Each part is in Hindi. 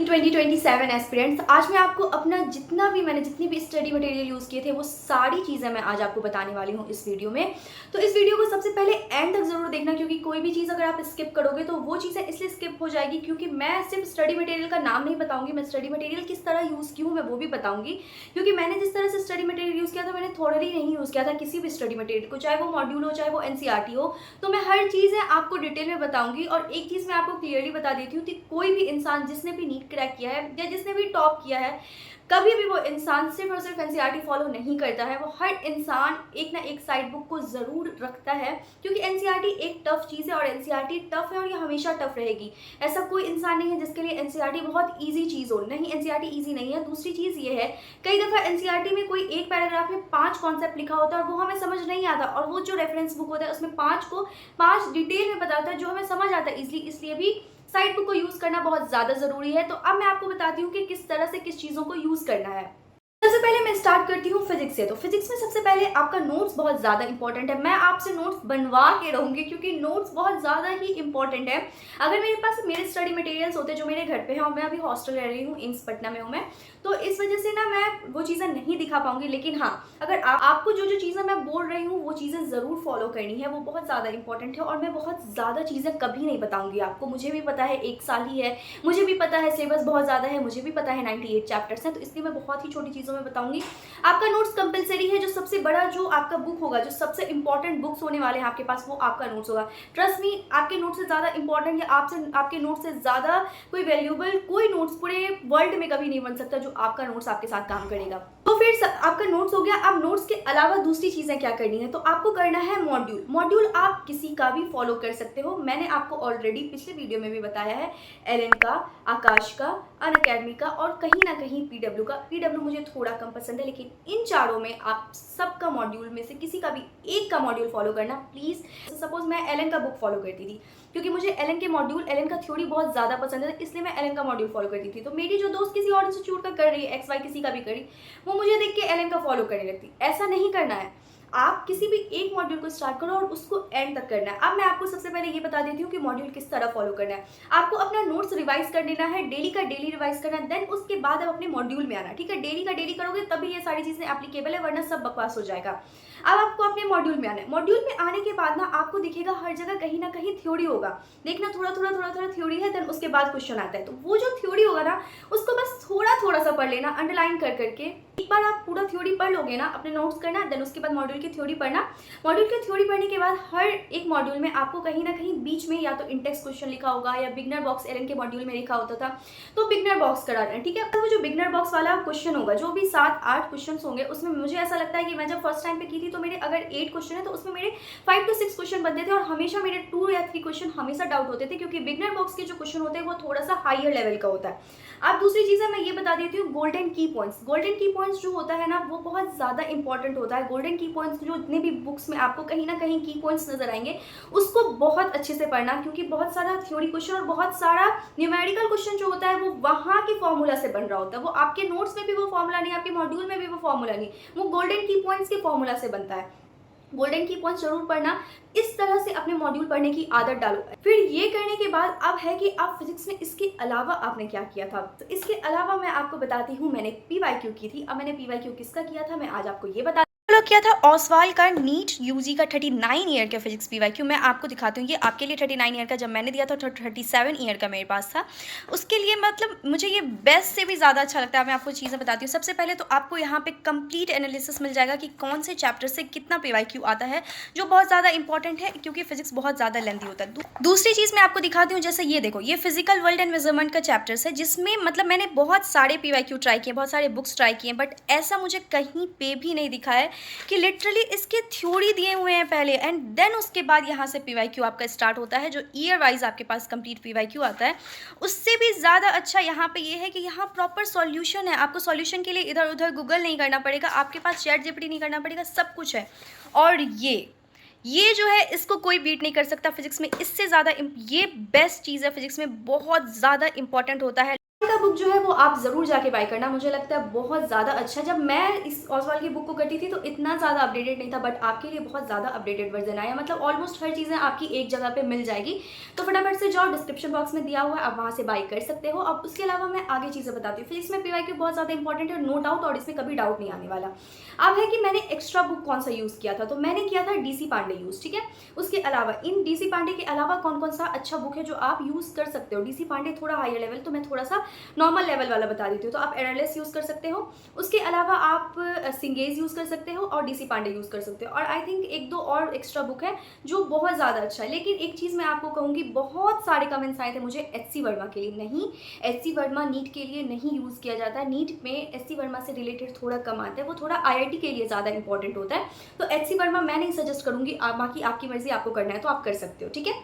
2027 एस्पिरेंट्स, आज मैं आपको अपना जितनी भी स्टडी मटेरियल यूज़ किए थे वो सारी चीज़ें मैं आज आपको बताने वाली हूँ इस वीडियो में। तो इस वीडियो को सबसे पहले एंड तक ज़रूर देखना, क्योंकि कोई भी चीज़ अगर आप स्किप करोगे तो वो चीज़ें इसलिए स्किप हो जाएगी क्योंकि मैं सिर्फ स्टडी मटेरियल का नाम नहीं बताऊँगी, मैं स्टडी मटेरियल किस तरह यूज़ की हूँ मैं वो भी बताऊँगी। क्योंकि मैंने जिस तरह से स्टडी मटेरियल यूज़ किया था, मैंने थोड़ली नहीं यूज़ किया था किसी भी स्टडी मटेरियल को, चाहे वो मॉड्यूल हो चाहे वो एनसीईआरटी हो। तो मैं हर चीज़ें आपको डिटेल में बताऊँगी। और एक चीज़ मैं आपको क्लियरली बता देती हूँ कि कोई भी इंसान जिसने भी नीट क्रैक किया है या जिसने भी टॉप किया है, कभी भी वो इंसान सिर्फ और सिर्फ एनसीईआरटी फॉलो नहीं करता है। वो हर इंसान एक ना एक साइड बुक को ज़रूर रखता है, क्योंकि एनसीईआरटी एक टफ चीज़ है और एनसीईआरटी टफ है और ये हमेशा टफ रहेगी। ऐसा कोई इंसान नहीं है जिसके लिए एनसीईआरटी बहुत ईजी चीज़ हो। नहीं, एनसीईआरटी ईजी नहीं है। दूसरी चीज़ ये है, कई दफ़ा एनसीईआरटी में कोई एक पैराग्राफ में 5 कॉन्सेप्ट लिखा होता है और वो हमें समझ नहीं आता, और वो जो रेफरेंस बुक होता है उसमें 5 डिटेल में बताता है जो हमें समझ आता है ईजिली। इसलिए भी साइड बुक को यूज़ करना बहुत ज़्यादा ज़रूरी है। तो अब मैं आपको बताती हूँ कि किस तरह से किस चीज़ों को यूज़ करना है। सबसे पहले मैं स्टार्ट करती हूँ फिजिक्स से। तो फिजिक्स में सबसे पहले आपका नोट्स बहुत ज़्यादा इंपॉर्टेंट है। मैं आपसे नोट्स बनवा के रहूँगी क्योंकि नोट्स बहुत ज़्यादा ही इंपॉर्टेंट है। अगर मेरे पास मेरे स्टडी मटेरियल्स होते जो मेरे घर पे हैं, और मैं अभी हॉस्टल रह रही हूँ, एम्स पटना में हूँ मैं, तो इस वजह से ना मैं वो चीज़ें नहीं दिखा पाऊंगी। लेकिन हाँ, अगर आपको जो जो चीज़ें मैं बोल रही हूँ वो चीज़ें ज़रूर फॉलो करनी है, वो बहुत ज़्यादा इंपॉर्टेंट है। और मैं बहुत ज़्यादा चीज़ें कभी नहीं बताऊँगी आपको। मुझे भी पता है 1 साल ही है, मुझे भी पता है सिलेबस बहुत ज़्यादा है, मुझे भी पता है 98 चैप्टर्स हैं, तो इसलिए मैं बहुत ही छोटी चीज़ों में बताऊँगी। आपका नोट्स कंपलसरी है। जो सबसे बड़ा जो आपका बुक होगा, जो सबसे इंपॉर्टेंट बुक्स होने वाले हैं आपके पास, वो आपका नोट्स होगा। ट्रस्ट मी, आपके नोट्स से ज़्यादा इंपॉर्टेंट या आपके नोट्स से ज़्यादा कोई वैल्यूएबल कोई नोट्स पूरे वर्ल्ड में कभी नहीं बन सकता जो आपका नोट्स आपके साथ काम करेगा। तो फिर आपका नोट्स हो गया। अब नोट्स के अलावा दूसरी चीज़ें क्या करनी है, तो आपको करना है मॉड्यूल आप किसी का भी फॉलो कर सकते हो। मैंने आपको ऑलरेडी पिछले वीडियो में भी बताया है, एलन का, आकाश का, अनअकैडमी का और कहीं ना कहीं पीडब्ल्यू का। पीडब्ल्यू मुझे थोड़ा कम पसंद है, लेकिन इन चारों में आप सबका मॉड्यूल में से किसी का भी एक का मॉड्यूल फॉलो करना प्लीज़। सपोज मैं एलन का बुक फॉलो करती थी क्योंकि मुझे एलन का थ्योरी बहुत ज़्यादा पसंद है, इसलिए मैं एलन का मॉड्यूल फॉलो करती थी। तो मेरी जो दोस्त किसी और इंस्टीट्यूट का कर रही है, XY किसी का भी कर रही, वो मुझे देख के एलन का फॉलो करने लगती। ऐसा नहीं करना है। आप किसी भी एक मॉड्यूल को स्टार्ट करो और उसको एंड तक करना है। अब मैं आपको सबसे पहले ये बता देती हूँ कि मॉड्यूल किस तरह फॉलो करना है। आपको अपना नोट्स रिवाइज कर लेना है, डेली का डेली रिवाइज करना है, देन उसके बाद आप अपने मॉड्यूल में आना। ठीक है, डेली का डेली करोगे तभी ये सारी चीज़ें एप्लीकेबल है, वरना सब बकवास हो जाएगा। अब आपको अपने मॉड्यूल में आना है। मॉड्यूल में आने के बाद ना आपको दिखेगा हर जगह कहीं ना कहीं थ्योरी होगा। देखना, थोड़ा थ्योरी है, देन उसके बाद क्वेश्चन आता है। तो वो जो थ्योरी होगा ना, उसको बस थोड़ा सा पढ़ लेना, अंडरलाइन कर करके। एक बार आप पूरा थ्योरी पढ़ लोगे ना, अपने नोट्स करना, देन उसके बाद मॉड्यूल की थ्योरी पढ़ना। मॉड्यूल की थ्योरी पढ़ने के बाद हर एक मॉड्यूल में आपको कहीं ना कहीं बीच में या तो इंडेक्स क्वेश्चन लिखा होगा या बिगनर बॉक्स एलन के मॉड्यूल में लिखा होता था, तो बिगनर बॉक्स करा देना। ठीक है, तो वो जो बिगनर बॉक्स वाला क्वेश्चन होगा, जो भी 7-8 क्वेश्चन होंगे, उसमें मुझे ऐसा लगता है कि मैं जब फर्स्ट टाइम पे की थी तो मेरे अगर 8 क्वेश्चन है तो उसमें मेरे 5 to 6 क्वेश्चन बनते थे, और हमेशा मेरे 2 या 3 क्वेश्चन हमेशा डाउट होते थे, क्योंकि बिगनर बॉक्स के जो क्वेश्चन होते हैं वो थोड़ा सा हायर लेवल का होता है। अब दूसरी चीज़ है, मैं ये बता देती हूँ, गोल्डन की पॉइंट्स जो होता है ना, वो बहुत ज़्यादा इंपॉर्टेंट होता है। गोल्डन की पॉइंट्स जो जितने भी बुक्स में आपको कहीं ना कहीं की पॉइंट्स नजर आएंगे, उसको बहुत अच्छे से पढ़ना, क्योंकि बहुत सारा थ्योरी क्वेश्चन और बहुत सारा न्यूमेरिकल क्वेश्चन जो होता है वो वहाँ के फॉर्मूला से बन रहा होता है। वो आपके नोट्स में भी वो फॉर्मूला नहीं, आपके मॉड्यूल में भी वो फॉर्मूला नहीं, वो गोल्डन की पॉइंट्स के फॉर्मूला से बनता है। गोल्डन की पॉइंट्स जरूर पढ़ना। इस तरह से अपने मॉड्यूल पढ़ने की आदत डालो। फिर ये करने के बाद अब है कि आप फिजिक्स में इसके अलावा आपने क्या किया था। तो इसके अलावा मैं आपको बताती हूँ, मैंने पीवाईक्यू की थी। अब मैंने पीवाईक्यू किसका किया था, मैं आज आपको ये बता किया था ओसवाल का नीट यूजी का 39 ईयर का फिजिक्स पीवाईक्यू। मैं आपको दिखाती हूँ, ये आपके लिए 39 ईयर का, जब मैंने दिया था तो 37 ईयर का मेरे पास था। उसके लिए मतलब मुझे ये बेस्ट से भी ज़्यादा अच्छा लगता है। मैं आपको चीज़ें बताती हूँ। सबसे पहले तो आपको यहाँ पे कंप्लीट एनालिसिस मिल जाएगा कि कौन से चैप्टर से कितना पीवाईक्यू आता है, जो बहुत ज़्यादा इंपॉर्टेंट है क्योंकि फिजिक्स बहुत ज़्यादा लेंथी होता है। दूसरी चीज़ मैं आपको दिखाती हूँ, जैसे ये देखो, ये फिजिकल वर्ल्ड एंड मेजरमेंट का चैप्टर्स है, जिसमें मतलब मैंने बहुत सारे पीवाईक्यू ट्राई किए, बहुत सारे बुक्स ट्राई किए, बट ऐसा मुझे कहीं पे भी नहीं दिखा है कि लिटरली इसके थ्योरी दिए हुए हैं पहले एंड देन उसके बाद यहाँ से पीवाईक्यू आपका स्टार्ट होता है, जो ईयर वाइज आपके पास कंप्लीट पीवाईक्यू आता है। उससे भी ज़्यादा अच्छा यहाँ पे ये है कि यहाँ प्रॉपर सॉल्यूशन है। आपको सॉल्यूशन के लिए इधर उधर गूगल नहीं करना पड़ेगा, आपके पास चैट जीपीटी नहीं करना पड़ेगा, सब कुछ है। और ये जो है, इसको कोई बीट नहीं कर सकता फिजिक्स में। इससे ज़्यादा ये बेस्ट चीज़ है फिजिक्स में, बहुत ज़्यादा इंपॉर्टेंट होता है। का बुक जो है वो आप ज़रूर जाके बाय करना, मुझे लगता है बहुत ज़्यादा अच्छा। जब मैं इस ओसवाल की बुक को करती थी तो इतना ज़्यादा अपडेटेड नहीं था, बट आपके लिए बहुत ज़्यादा अपडेटेड वर्जन आया, मतलब ऑलमोस्ट हर चीज़ें आपकी एक जगह पे मिल जाएगी। तो फटाफट से जाओ, डिस्क्रिप्शन बॉक्स में दिया हुआ है, आप वहाँ से बाय कर सकते हो। अब उसके अलावा मैं आगे चीज़ें बताती हूँ। फिजिक्स में पीवाईक्यू बहुत ज़्यादा इंपॉर्टेंट है, नो डाउट, और इसमें कभी डाउट नहीं आने वाला। अब है कि मैंने एक्स्ट्रा बुक कौन सा यूज़ किया था, तो मैंने किया था डीसी पांडे यूज़, ठीक है। उसके अलावा इन डीसी पांडे के अलावा कौन कौन सा अच्छा बुक है जो आप यूज़ कर सकते हो। डीसी पांडे थोड़ा हायर लेवल, तो मैं थोड़ा सा नॉर्मल लेवल वाला बता देती हूँ। तो आप एररलेस यूज़ कर सकते हो, उसके अलावा आप सिंगेज यूज़ कर सकते हो और डीसी पांडे यूज़ कर सकते हो। और आई थिंक एक दो और एक्स्ट्रा बुक है जो बहुत ज़्यादा अच्छा है। लेकिन एक चीज़ मैं आपको कहूँगी, बहुत सारे कमेंट्स आए थे मुझे एचसी वर्मा के लिए। नहीं, एचसी वर्मा नीट के लिए नहीं यूज़ किया जाता है। नीट में एचसी वर्मा से रिलेटेड थोड़ा कम आता है, वो थोड़ा आईआईटी के लिए ज़्यादा इंपॉर्टेंट होता है। तो एचसी वर्मा मैं नहीं सजेस्ट करूँगी, बाकी आपकी मर्जी, आपको करना है तो आप कर सकते हो, ठीक है।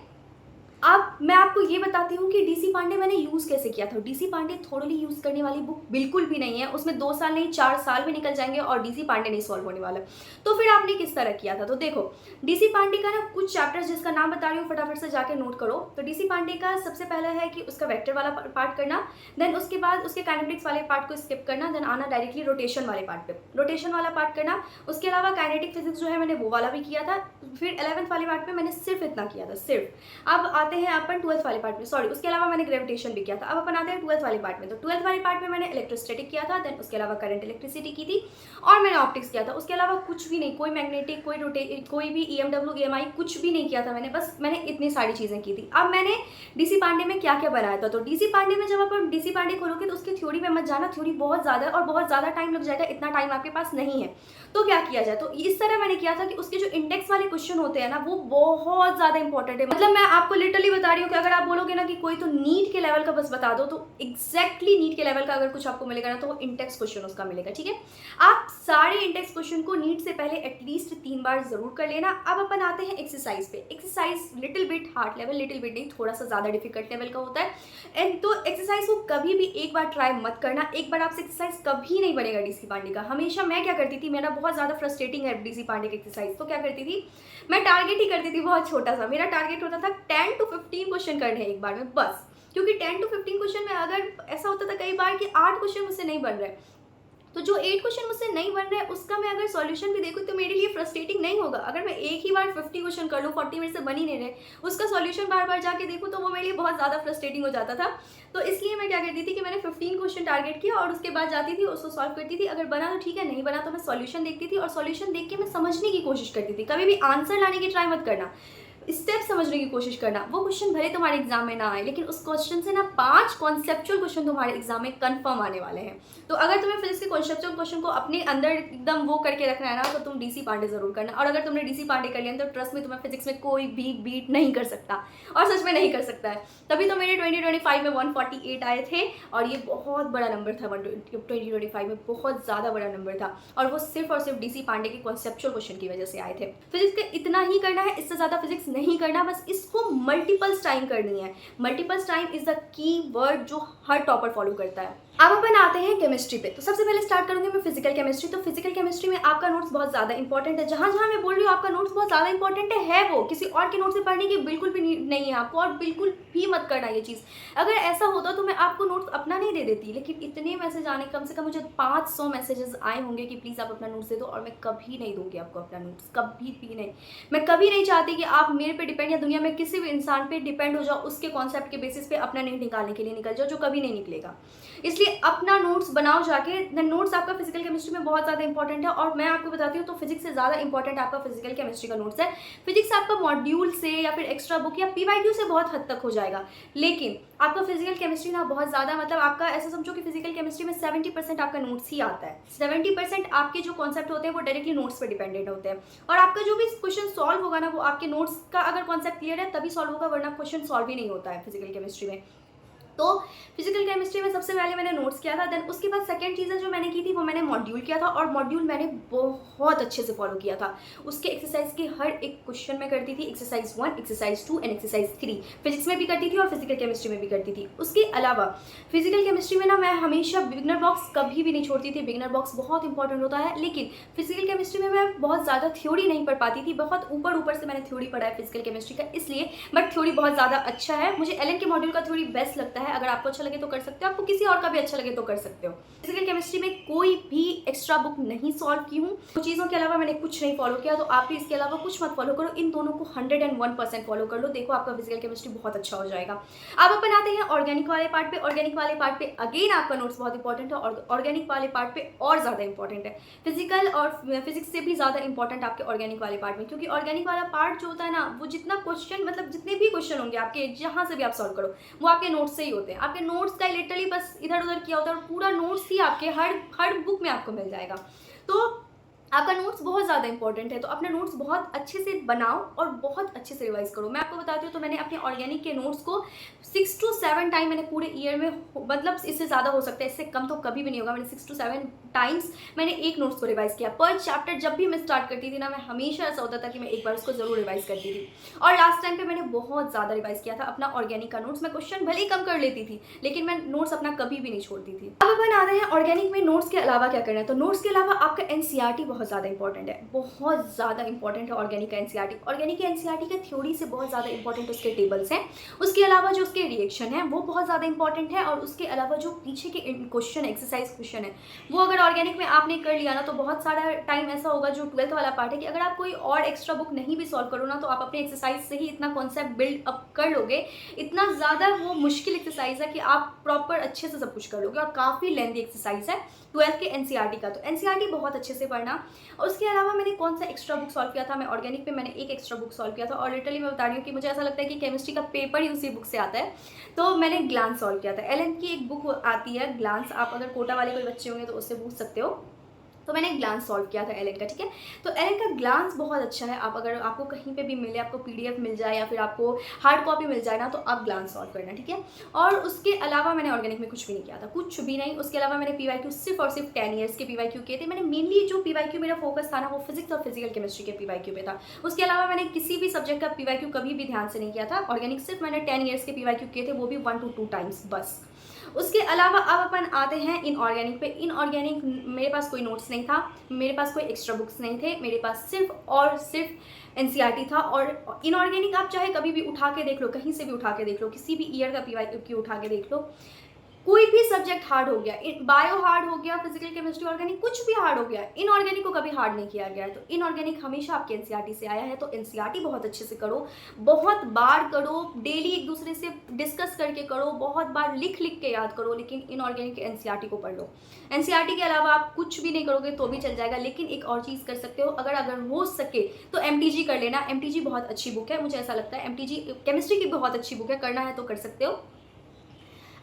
अब मैं आपको ये बताती हूँ कि डीसी पांडे मैंने यूज़ कैसे किया था। डीसी पांडे थोड़ी यूज़ करने वाली बुक बिल्कुल भी नहीं है, उसमें 2 साल नहीं 4 साल भी निकल जाएंगे और डीसी पांडे नहीं सॉल्व होने वाला। तो फिर आपने किस तरह किया था, तो देखो डीसी पांडे का ना कुछ चैप्टर्स जिसका नाम बता रही हूँ, फटाफट से जाके नोट करो। तो डीसी पांडे का सबसे पहला है कि उसका वेक्टर वाला पार्ट करना, देन उसके बाद उसके काइनेटिक्स वाले पार्ट को स्किप करना, देन आना डायरेक्टली रोटेशन वाले पार्ट पे, रोटेशन वाला पार्ट करना। उसके अलावा काइनेटिक फिजिक्स जो है मैंने वो वाला भी किया था। फिर 11th वाले पार्ट में मैंने सिर्फ इतना किया था, सिर्फ। अब आते हैं अपन 12th वाले पार्ट में, सॉरी उसके अलावा मैंने ग्रेविटेशन भी किया था। अब अपन आते हैं 12th वाले पार्ट में। तो 12th वाले पार्ट में मैंने इलेक्ट्रोस्टैटिक किया था, देन उसके अलावा करंट इलेक्ट्रिसिटी की थी, और मैंने ऑप्टिक्स किया था। उसके अलावा कुछ भी नहीं, कोई मैग्नेटिक, कोई भी EMW EMI कुछ भी नहीं किया था मैंने, बस मैंने इतनी सारी चीज़ें की थी। अब मैंने डीसी पांडे में क्या क्या बनाया था, तो डीसी पांडे में जब आप डीसी पांडे खोलोगे तो उसकी थ्योरी में मत जाना, थ्योरी बहुत ज़्यादा है और बहुत ज़्यादा टाइम लग जाएगा, इतना टाइम आपके पास नहीं है। तो क्या किया जाए, तो इस तरह मैंने किया था कि उसके जो इंडेक्स वाले क्वेश्चन होते हैं ना, वो बहुत ज़्यादा इंपॉर्टेंट है। मतलब मैं आपको लिटरली बता रही हूँ कि अगर आप बोलोगे ना कि कोई तो नीट के लेवल का बस बता दो, तो एग्जैक्टली नीट के लेवल का अगर कुछ आपको मिलेगा ना, तो वो इंडेक्स क्वेश्चन उसका मिलेगा, ठीक है। आप सारे इंडेक्स क्वेश्चन को नीट से पहले एटलीस्ट 3 बार जरूर कर लेना। अब अपन आते हैं एक्सरसाइज पे। Exercise little bit hard level, little bit नहीं, थोड़ा सा ज़्यादा डिफिकल्ट लेवल का होता है। एंड तो एक्सरसाइज को कभी भी एक बार ट्राई मत करना, एक बार आपसे एक्सरसाइज कभी नहीं बनेगा डीसी पांडे का। हमेशा मैं क्या करती थी, मेरा बहुत ज़्यादा फ्रस्ट्रेटिंग है डीसी पांडे की एक्सरसाइज, तो क्या करती थी मैं, टारगेट ही करती थी बहुत छोटा सा। मेरा टारगेट होता था 10 to 15 क्वेश्चन करने एक बार में बस, क्योंकि 10 to 15 क्वेश्चन में अगर ऐसा होता था कई बार कि 8 क्वेश्चन मुझसे नहीं बन रहे, तो जो 8 क्वेश्चन मुझसे नहीं बन रहे उसका मैं अगर सॉल्यूशन भी देखूँ तो मेरे लिए फ्रस्ट्रेटिंग नहीं होगा। अगर मैं एक ही बार 50 क्वेश्चन कर लूँ, 40 मिनट से बन ही नहीं रहे, उसका सॉल्यूशन बार बार जाके देखूँ, तो वो मेरे लिए बहुत ज़्यादा फ्रस्ट्रेटिंग हो जाता था। तो इसलिए मैं क्या करती थी कि मैंने 15 क्वेश्चन टारगेट किया और उसके बाद जाती थी, उसको सॉल्व करती थी। अगर बना तो ठीक है, नहीं बना तो मैं सॉल्यूशन देखती थी, और सॉल्यूशन देख के मैं समझने की कोशिश करती थी। कभी भी आंसर लाने की ट्राई मत करना, स्टेप समझने की कोशिश करना। वो क्वेश्चन भले तुम्हारे एग्जाम में ना आए, लेकिन उस क्वेश्चन से ना 5 कॉन्सेप्चुअल क्वेश्चन तुम्हारे एग्जाम में कंफर्म आने वाले हैं। तो अगर तुम्हें फिजिक्स के कॉन्सेप्चुअल क्वेश्चन को अपने अंदर एकदम वो करके रखना है ना, तो तुम डीसी पांडे जरूर करना। और अगर तुमने डीसी पांडे कर लिया तो ट्रस्ट में तुम्हें फिजिक्स में कोई भी बीट नहीं कर सकता, और सच में नहीं कर सकता है। तभी तो मेरे 2025 में 148 आए थे, और ये बहुत बड़ा नंबर था। 2025 में बहुत ज़्यादा बड़ा नंबर था, और वो सिर्फ और सिर्फ डीसी पांडे के कॉन्सेप्चुअल क्वेश्चन की वजह से आए थे। फिजिक्स का इतना ही करना है, इससे ज़्यादा फिजिक्स नहीं करना, बस इसको मल्टीपल्स टाइम करनी है। Multiples time is the key word जो हर टॉपर फॉलो करता है। अब अपन आते हैं केमिस्ट्री पे। तो सबसे पहले स्टार्ट करूंगी मैं फिजिकल केमिस्ट्री। तो फिजिकल केमिस्ट्री में आपका नोट्स बहुत ज़्यादा इंपॉर्टेंट है। जहाँ जहाँ मैं बोल रही हूँ आपका नोट्स बहुत ज़्यादा इंपॉर्टेंट है, वो किसी और के नोट्स से पढ़ने की बिल्कुल भी नहीं है आपको, और बिल्कुल भी मत करना ये चीज़। अगर ऐसा होता तो मैं आपको नोट्स अपना नहीं दे देती, लेकिन इतने मैसेज आने, कम से कम मुझे 500 मैसेजेस आए होंगे कि प्लीज़ आप अपना नोट्स दे दो, और मैं कभी नहीं दूंगी आपको अपना नोट्स, कभी भी नहीं। मैं कभी नहीं चाहती कि आप मेरे पे डिपेंड, या दुनिया में किसी भी इंसान पे डिपेंड हो जाओ, उसके कॉन्सेप्ट के बेसिस पे अपना नहीं निकालने के लिए निकल जाओ, जो कभी नहीं निकलेगा। इसलिए अपना नोट्स बनाओ जाके। नोट्स आपका फिजिकल केमिस्ट्री में बहुत ज़्यादा इंपॉर्टेंट है, और मैं आपको बताती हूँ तो फिजिक्स से ज़्यादा इंपॉर्टेंट आपका फिजिकल केमिस्ट्री का नोट्स है। फिजिक्स आपका मॉड्यूल से या फिर एक्स्ट्रा बुक या पीवाईक्यू से बहुत हद तक हो जाएगा, लेकिन आपका फिजिकल केमिस्ट्री ना बहुत ज़्यादा, मतलब आपका ऐसा समझो कि फिजिकल केमिस्ट्री में 70% आपका नोट्स ही आता है। 70% आपके जो कॉन्सेप्ट होते हैं वो डायरेक्टली नोट्स पर डिपेंडेंट होते हैं, और आपका जो भी क्वेश्चन सॉल्व होगा ना, वो आपके नोट्स का अगर कॉन्सेप्ट क्लियर है तभी सॉल्व होगा, वरना क्वेश्चन सॉल्व ही नहीं होता है फिजिकल केमिस्ट्री में। तो फिजिकल केमिस्ट्री में सबसे पहले मैंने नोट्स किया था, देन उसके बाद सेकंड चीज़ जो मैंने की थी वो मैंने मॉड्यूल किया था, और मॉड्यूल मैंने बहुत अच्छे से फॉलो किया था। उसके एक्सरसाइज के हर एक क्वेश्चन में करती थी, exercise 1, exercise 2 and exercise 3 physics में भी करती थी और फिजिकल केमिस्ट्री में भी करती थी। उसके अलावा फिजिकल केमिस्ट्री में ना मैं हमेशा बिगिनर बॉक्स कभी भी नहीं छोड़ती थी। बिगिनर बॉक्स बहुत इंपॉर्टेंट होता है, लेकिन फिजिकल केमिस्ट्री में मैं बहुत ज़्यादा थ्योरी नहीं पढ़ पाती थी, बहुत ऊपर से मैंने थ्योरी पढ़ा है फिजिकल केमिस्ट्री का, इसलिए। बट थ्योरी बहुत ज़्यादा अच्छा है, मुझे एलन के मॉड्यूल का थ्योरी बेस्ट लगता है। है। अगर आपको अच्छा लगे तो कर सकते हो, आपको किसी और का भी अच्छा लगे तो कर सकते हो। फिजिकल केमिस्ट्री में कोई भी एक्स्ट्रा बुक नहीं सॉल्व की हूँ, तो चीज़ों के अलावा मैंने कुछ नहीं फॉलो किया, तो आप भी इसके अलावा कुछ मत फॉलो करो, इन दोनों को 101% फॉलो कर लो। देखो आपका फिजिकल केमिस्ट्री बहुत अच्छा हो जाएगा। अब अपन आते हैं ऑर्गेनिक वाले पार्ट पे। ऑर्गेनिक वाले पार्ट पे अगेन आपका नोट्स बहुत इंपॉर्टेंट है, और ऑर्गेनिक वाले पार्ट पे और ज़्यादा इंपॉर्टेंट है। फिजिकल और फिजिक्स से भी ज़्यादा इंपॉर्टेंट आपके ऑर्गेनिक वाले पार्ट में, क्योंकि ऑर्गेनिक वाला पार्ट जो होता है ना, वो जितना क्वेश्चन मतलब जितने भी क्वेश्चन होंगे आपके जहाँ से भी आप सॉल्व करो, वो आपके नोट्स से ही होते हैं। आपके नोट्स का लिटरली बस इधर उधर किया होता है, और पूरा नोट्स ही आपके हर बुक में आपको मिल जाएगा। तो आपका नोट्स बहुत ज़्यादा इंपॉर्टेंट है, तो अपने नोट्स बहुत अच्छे से बनाओ और बहुत अच्छे से रिवाइज करो। मैं आपको बताती हूँ, तो मैंने अपने ऑर्गेनिक के नोट्स को 6 to 7 टाइम मैंने पूरे ईयर में, मतलब इससे ज़्यादा हो सकता है, इससे कम तो कभी भी नहीं होगा, मैंने 6 to 7 टाइम्स मैंने एक नोट्स को रिवाइज किया। पर चैप्टर जब भी मैं स्टार्ट करती थी ना, मैं हमेशा ऐसा होता था कि मैं एक बार उसको ज़रूर रिवाइज करती थी। और लास्ट टाइम पर मैंने बहुत ज़्यादा रिवाइज किया था अपना ऑर्गेनिक का नोट्स। मैं क्वेश्चन भले ही कम कर लेती थी, लेकिन मैं नोट्स अपना कभी भी नहीं छोड़ती थी। अब अपन आ रहे हैं ऑर्गेनिक में नोट्स के अलावा क्या करना है। तो नोट्स के अलावा आपका एनसीईआरटी बहुत ज़्यादा इंपॉर्टेंट है, बहुत ज़्यादा इंपॉर्टेंट है ऑर्गेनिक का एनसीईआरटी। ऑर्गेनिक के एनसीईआरटी के थ्योरी से बहुत ज़्यादा इंपॉर्टेंट उसके टेबल्स हैं, उसके अलावा जो उसके रिएक्शन है वो बहुत ज़्यादा इंपॉर्टेंट है, और उसके अलावा जो पीछे के क्वेश्चन एक्सरसाइज क्वेश्चन है, वो अगर ऑर्गेनिक में आपने कर लिया ना, तो बहुत सारा टाइम ऐसा होगा, जो 12th वाला पार्ट है, कि अगर आप कोई और एक्स्ट्रा बुक नहीं भी सॉल्व करो ना, तो आप अपने एक्सरसाइज से ही इतना कॉन्सेप्ट बिल्ड अप कर लोगे, इतना ज़्यादा वो मुश्किल एक्सरसाइज है कि आप प्रॉपर अच्छे से सब कुछ कर लोगे, और काफ़ी लेंथी एक्सरसाइज है 12th के एनसीईआरटी का। तो एनसीईआरटी बहुत अच्छे से पढ़ना। और उसके अलावा मैंने कौन सा एक्स्ट्रा बुक सॉल्व किया था, मैं ऑर्गेनिक पे मैंने एक एक्स्ट्रा बुक सॉल्व किया था, और लिटरली मैं बता रही हूँ कि मुझे ऐसा लगता है कि केमिस्ट्री का पेपर ही उसी बुक से आता है। तो मैंने ग्लांस सॉल्व किया था। एलन की एक बुक आती है ग्लांस, आप अगर कोटा वाले कोई बच्चे होंगे तो उससे पूछ सकते हो। तो मैंने ग्लांस सॉल्व किया था एलन का, ठीक है। तो एलन का ग्लांस बहुत अच्छा है, आप अगर आपको कहीं पे भी मिले, आपको पीडीएफ मिल जाए या फिर आपको हार्ड कॉपी मिल जाए ना, तो आप ग्लांस सॉल्व करना, ठीक है। और उसके अलावा मैंने ऑर्गेनिक में कुछ भी नहीं किया था, कुछ भी नहीं। उसके अलावा मैंने पीवाईक्यू सिर्फ और सिर्फ 10 ईयर्स के पीवाईक्यू किए थे। मैंने मेनली जो पीवाईक्यू मेरा फोकस था ना, वो फिजिक्स और फिजिकल केमिस्ट्री के पीवाईक्यू पे था। उसके अलावा मैंने किसी भी सब्जेक्ट का पीवाईक्यू कभी भी ध्यान से नहीं किया था। ऑर्गेनिक सिर्फ मैंने 10 ईयर्स के पीवाईक्यू किए थे, वो भी 1 to 2 टाइम्स बस। उसके अलावा अब अपन आते हैं इनऑर्गेनिक पे। इनऑर्गेनिक मेरे पास कोई नोट्स नहीं था, मेरे पास कोई एक्स्ट्रा बुक्स नहीं थे, मेरे पास सिर्फ और सिर्फ एनसीईआरटी था। और इनऑर्गेनिक आप चाहे कभी भी उठा के देख लो, कहीं से भी उठा के देख लो, किसी भी ईयर का पीवाईक्यू उठा के देख लो, कोई भी सब्जेक्ट हार्ड हो गया, बायो हार्ड हो गया, फिजिकल केमिस्ट्री ऑर्गेनिक कुछ भी हार्ड हो गया, इनऑर्गेनिक को कभी हार्ड नहीं किया गया है। तो इनऑर्गेनिक हमेशा आपके एनसीईआरटी से आया है। तो एनसीईआरटी बहुत अच्छे से करो, बहुत बार करो, डेली एक दूसरे से डिस्कस करके करो, बहुत बार लिख लिख के याद करो, लेकिन इनऑर्गेनिक के एनसीईआरटी को पढ़ लो। एनसीईआरटी के अलावा आप कुछ भी नहीं करोगे तो भी चल जाएगा, लेकिन एक और चीज़ कर सकते हो, अगर हो सके तो एमटीजी कर लेना। एमटीजी बहुत अच्छी बुक है, मुझे ऐसा लगता है एमटीजी केमिस्ट्री की बहुत अच्छी बुक है, करना है तो कर सकते हो।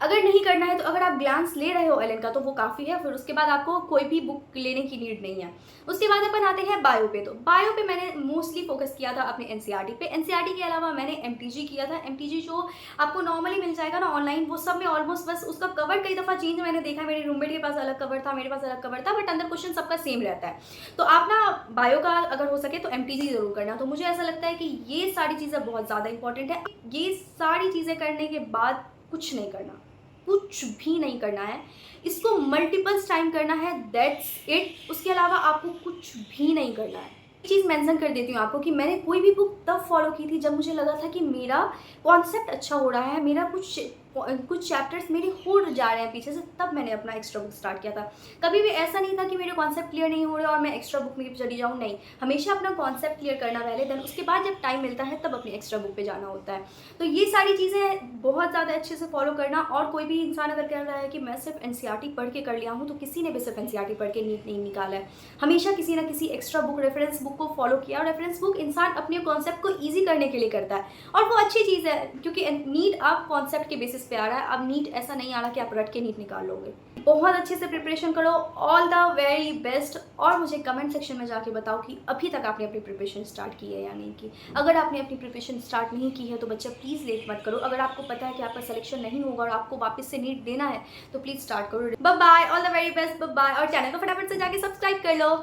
अगर नहीं करना है तो अगर आप ग्लांस ले रहे हो एलन का तो वो काफ़ी है, फिर उसके बाद आपको कोई भी बुक लेने की नीड नहीं है। उसके बाद अपन आते हैं बायो पे। तो बायो पे मैंने मोस्टली फोकस किया था अपने एनसीईआरटी पे। एनसीईआरटी के अलावा मैंने एमटीजी किया था। एमटीजी जो आपको नॉर्मली मिल जाएगा ना ऑनलाइन, वो सब में ऑलमोस्ट बस उसका कवर कई दफ़ा चेंज मैंने देखा है। मेरे रूममेट के पास अलग कवर था, मेरे पास अलग कवर था, बट अंदर क्वेश्चन सबका सेम रहता है। तो आप ना बायो का अगर हो सके तो एमटीजी ज़रूर करना। तो मुझे ऐसा लगता है कि ये सारी चीज़ें बहुत ज़्यादा इंपॉर्टेंट है। ये सारी चीज़ें करने के बाद कुछ नहीं करना, कुछ भी नहीं करना है, इसको मल्टीपल्स टाइम करना है, दैट्स इट। उसके अलावा आपको कुछ भी नहीं करना है। एक चीज़ मेंशन कर देती हूँ आपको कि मैंने कोई भी बुक तब फॉलो की थी जब मुझे लगा था कि मेरा कॉन्सेप्ट अच्छा हो रहा है, मेरा कुछ चैप्टर्स मेरे हो जा रहे हैं पीछे से, तब मैंने अपना एक्स्ट्रा बुक स्टार्ट किया था। कभी भी ऐसा नहीं था कि मेरे कॉन्सेप्ट क्लियर नहीं हो रहे और मैं एक्स्ट्रा बुक में चली जाऊँ, नहीं, हमेशा अपना कॉन्सेप्ट क्लियर करना पहले, देन उसके बाद जब टाइम मिलता है तब अपनी एक्स्ट्रा बुक पे जाना होता है। तो ये सारी चीज़ें बहुत ज़्यादा अच्छे से फॉलो करना। और कोई भी इंसान अगर कह रहा है कि मैं सिर्फ एनसीईआरटी पढ़ के कर लिया हूँ, तो किसी ने भी सिर्फ एनसीईआरटी पढ़ के नीट नहीं निकाला है। हमेशा किसी ना किसी एक्स्ट्रा बुक, रेफरेंस बुक को फॉलो किया। और रेफरेंस बुक इंसान अपने कॉन्सेप्ट को ईजी करने के लिए करता है, और वो अच्छी चीज़ है, क्योंकि नीट आप कॉन्सेप्ट के बेसिस पे आ रहा है। अब नीट ऐसा नहीं आ रहा कि आप रट के नीट निकाल लोगे। बहुत अच्छे से प्रिपरेशन करो। All the very best. और मुझे कमेंट सेक्शन में जाके बताओ कि अभी तक आपने अपनी प्रिपरेशन स्टार्ट की है या नहीं की। अगर आपने अपनी प्रिपरेशन स्टार्ट नहीं की है तो बच्चा प्लीज़ लेट मत करो। अगर आपको पता है कि आपका सिलेक्शन नहीं होगा और आपको वापस से नीट देना है तो प्लीज़ स्टार्ट करो। Bye bye, all the very best, bye bye. और चैनल को फटाफट से जाके सब्सक्राइब कर लो।